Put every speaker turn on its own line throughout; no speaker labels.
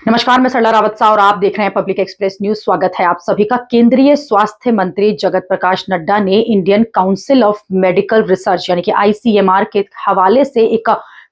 नमस्कार, मैं सरला रावत सा और आप देख रहे हैं पब्लिक एक्सप्रेस न्यूज। स्वागत है आप सभी का। केंद्रीय स्वास्थ्य मंत्री जगत प्रकाश नड्डा ने Indian council of medical research यानी कि आईसीएमआर के हवाले से एक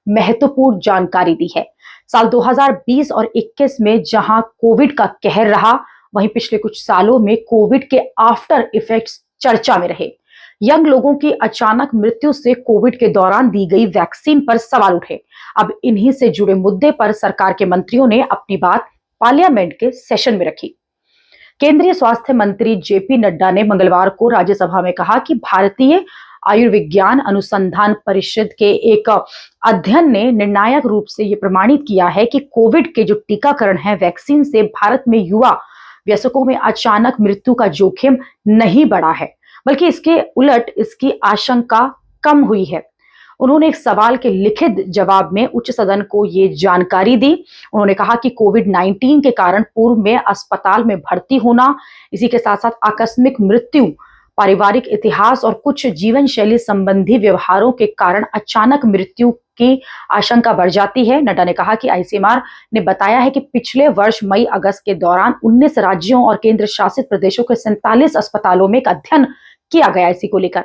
महत्वपूर्ण जानकारी दी है। साल 2020 और 21 में जहां कोविड का कहर रहा, वहीं पिछले कुछ सालों में कोविड के आफ्टर इफेक्ट्स चर्चा में रहे। यंग लोगों की अचानक मृत्यु से कोविड के दौरान दी गई वैक्सीन पर सवाल उठे। अब इन्हीं से जुड़े मुद्दे पर सरकार के मंत्रियों ने अपनी बात पार्लियामेंट के सेशन में रखी। केंद्रीय स्वास्थ्य मंत्री जेपी नड्डा ने मंगलवार को राज्यसभा में कहा कि भारतीय आयुर्विज्ञान अनुसंधान परिषद के एक अध्ययन ने निर्णायक रूप से यह प्रमाणित किया है कि कोविड के जो टीकाकरण है, वैक्सीन से भारत में युवा वयस्कों में अचानक मृत्यु का जोखिम नहीं बढ़ा है, बल्कि इसके उलट इसकी आशंका कम हुई है। उन्होंने एक सवाल के लिखित जवाब में उच्च सदन को ये जानकारी दी। उन्होंने कहा कि कोविड-19 के कारण पूर्व में अस्पताल में भर्ती होना, इसी के साथ साथ आकस्मिक मृत्यु, पारिवारिक इतिहास और कुछ जीवन शैली संबंधी व्यवहारों के कारण अचानक मृत्यु की आशंका बढ़ जाती है। नड्डा ने कहा कि आईसीएमआर ने बताया है कि पिछले वर्ष मई अगस्त के दौरान 19 राज्यों और केंद्र शासित प्रदेशों के 47 अस्पतालों में एक अध्ययन किया गया इसी को लेकर।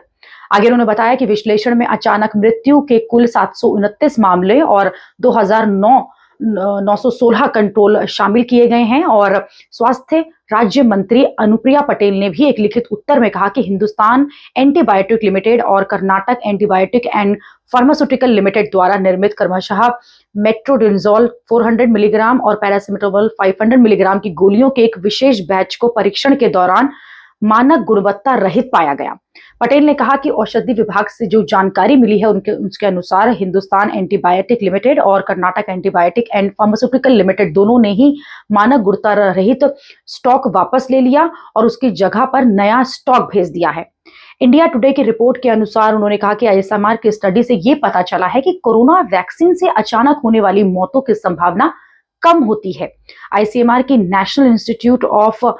आगे उन्होंने बताया कि विश्लेषण में अचानक मृत्यु के कुल 729 मामले और 916 कंट्रोल शामिल किए गए हैं। और स्वास्थ्य राज्य मंत्री अनुप्रिया पटेल ने भी एक लिखित उत्तर में कहा कि हिंदुस्तान एंटीबायोटिक लिमिटेड और Karnataka antibiotic and pharmaceutical limited द्वारा निर्मित क्रमशः मेट्रोडिनजोल 400 मिलीग्राम और पैरासिटामोल 500 मिलीग्राम की गोलियों के एक विशेष बैच को परीक्षण के दौरान मानक गुणवत्ता रहित पाया गया। पटेल ने कहा कि औषधि विभाग से जो जानकारी मिली है उसके अनुसार हिंदुस्तान एंटीबायोटिक लिमिटेड और Karnataka antibiotic and pharmaceutical limited दोनों ने ही मानक गुणवत्ता रहित स्टॉक वापस ले लिया और उसकी जगह पर नया स्टॉक भेज दिया है। इंडिया टुडे की रिपोर्ट के अनुसार उन्होंने कहा कि आईसीएमआर की स्टडी से यह पता चला है कि कोरोना वैक्सीन से अचानक होने वाली मौतों की संभावना कम होती है। आईसीएमआर की नेशनल इंस्टीट्यूट ऑफ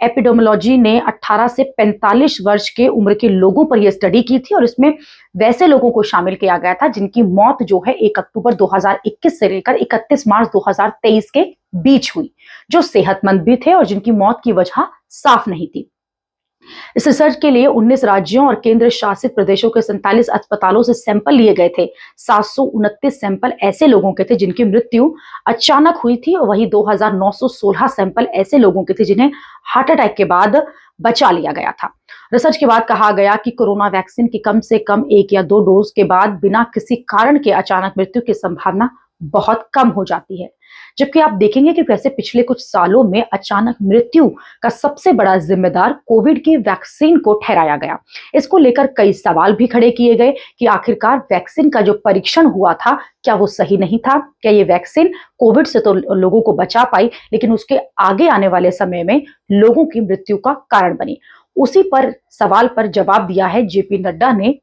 एपिडेमियोलॉजी ने 18 से 45 वर्ष के उम्र के लोगों पर यह स्टडी की थी और इसमें वैसे लोगों को शामिल किया गया था जिनकी मौत जो है 1 अक्टूबर 2021 से लेकर 31 मार्च 2023 के बीच हुई, जो सेहतमंद भी थे और जिनकी मौत की वजह साफ नहीं थी। इस रिसर्च के लिए 19 राज्यों और केंद्र शासित प्रदेशों के 47 अस्पतालों से सैंपल लिए गए थे। 729 सैंपल ऐसे लोगों के थे जिनकी मृत्यु अचानक हुई थी और वही 2916 सैंपल ऐसे लोगों के थे जिन्हें हार्ट अटैक के बाद बचा लिया गया था। रिसर्च के बाद कहा गया कि कोरोना वैक्सीन की कम से कम 1 या 2 डोज के बाद बिना किसी कारण के अचानक मृत्यु की संभावना बहुत कम हो जाती है। जबकि आप देखेंगे कि कैसे पिछले कुछ सालों में अचानक मृत्यु का सबसे बड़ा जिम्मेदार कोविड की वैक्सीन को ठहराया गया। इसको लेकर कई सवाल भी खड़े किए गए कि आखिरकार वैक्सीन का जो परीक्षण हुआ था, क्या वो सही नहीं था? क्या ये वैक्सीन कोविड से तो लोगों को बचा पाई, लेकिन उसके आगे आने वाले समय में लोगों की मृत्यु का कारण बनी? उसी पर सवाल पर जवाब दिया है जेपी नड्डा ने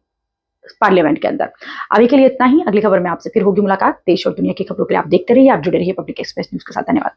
पार्लियामेंट के अंदर। अभी के लिए इतना ही। अगली खबर में आपसे फिर होगी मुलाकात। देश और दुनिया की खबरों के लिए आप देखते रहिए, आप जुड़े रहिए पब्लिक एक्सप्रेस न्यूज के साथ। धन्यवाद।